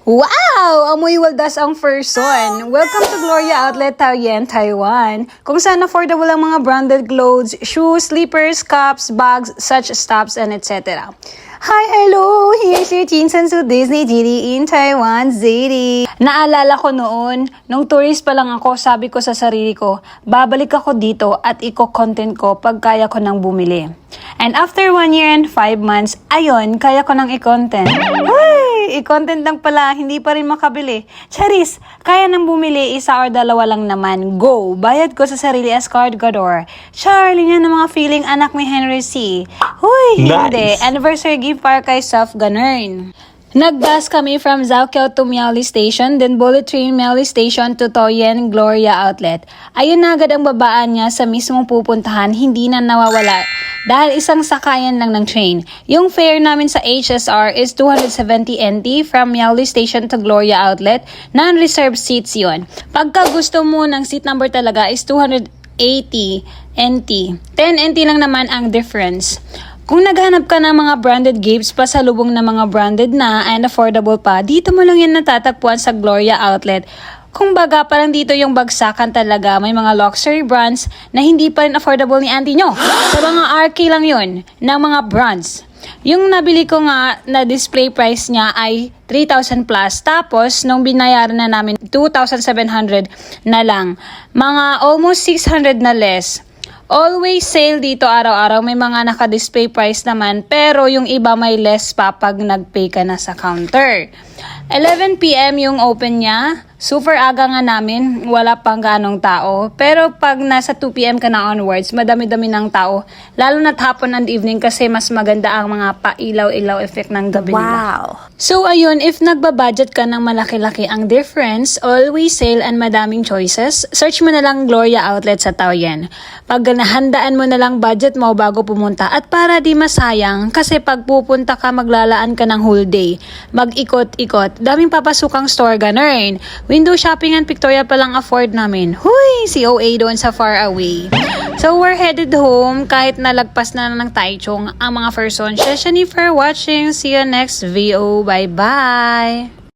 Wow! Amoy waldas ang person. Welcome to Gloria Outlet Taoyuan, Taiwan. Kung saan affordable ang mga branded clothes, shoes, slippers, cups, bags, such stuffs, and etc. Hi, hello! Here's your Chinsan to Disney Genie in Taiwan, Zadie. Naalala ko noon, nung tourist pa lang ako, sabi ko sa sarili ko, babalik ako dito at i-content ko pag kaya ko nang bumili. And after 1 year and 5 months, ayun, kaya ko nang i-content. Ay, i-content lang pala, hindi pa rin makabili. Charis, kaya nang bumili, isa or dalawa lang naman. Go! Bayad ko sa sarili as cargador. Charlie niya ng mga feeling anak ni Henry C. Huy, hindi. Nice. Anniversary gift para kay Soft Ganern. Nag-bus kami from Zhaoqiao to Miaoli Station, then bullet train Miaoli Station to Taoyuan Gloria Outlet. Ayun na agad ang babaan niya sa mismong pupuntahan, hindi na nawawala. Dahil isang sakayan lang ng train. Yung fare namin sa HSR is 270 NT from Miaoli Station to Gloria Outlet. Non-reserved seats yon. Pagka gusto mo ng seat number talaga is 280 NT. 10 NT lang naman ang difference. Kung naghanap ka ng mga branded gifts pa sa lubong na mga branded na and affordable pa, dito mo lang yan natatagpuan sa Gloria Outlet. Kung baga parang dito yung bagsakan talaga, may mga luxury brands na hindi pa rin affordable ni auntie nyo. Sa mga RK lang yun, ng mga brands. Yung nabili ko nga na display price niya ay 3,000 plus. Tapos, nung binayaran na namin, 2,700 na lang. Mga almost 600 na less. Always sale dito araw-araw. May mga naka-display price naman. Pero yung iba may less pa pag nag-pay ka na sa counter. 11 PM yung open niya. Super aga nga namin. Wala pang ganong tao. Pero pag nasa 2 PM ka na onwards, madami-dami ng tao. Lalo na hapon and evening kasi mas maganda ang mga pailaw-ilaw effect ng gabi nila. So ayun, if nagbabudget ka ng malaki-laki ang difference, always sale and madaming choices, search mo na lang Gloria Outlet sa Taoyuan. Pag nahandaan mo na lang budget mo bago pumunta at para di masayang kasi pag pupunta ka maglalaan ka ng whole day, mag-ikot-ikot, daming papasukang store ganun. Window shopping and pictorial pa lang afford namin. Huy, COA doon sa far away. So we're headed home kahit nalagpas na ng Taichung ang mga person. Sheshani for watching. See you next video. Bye-bye!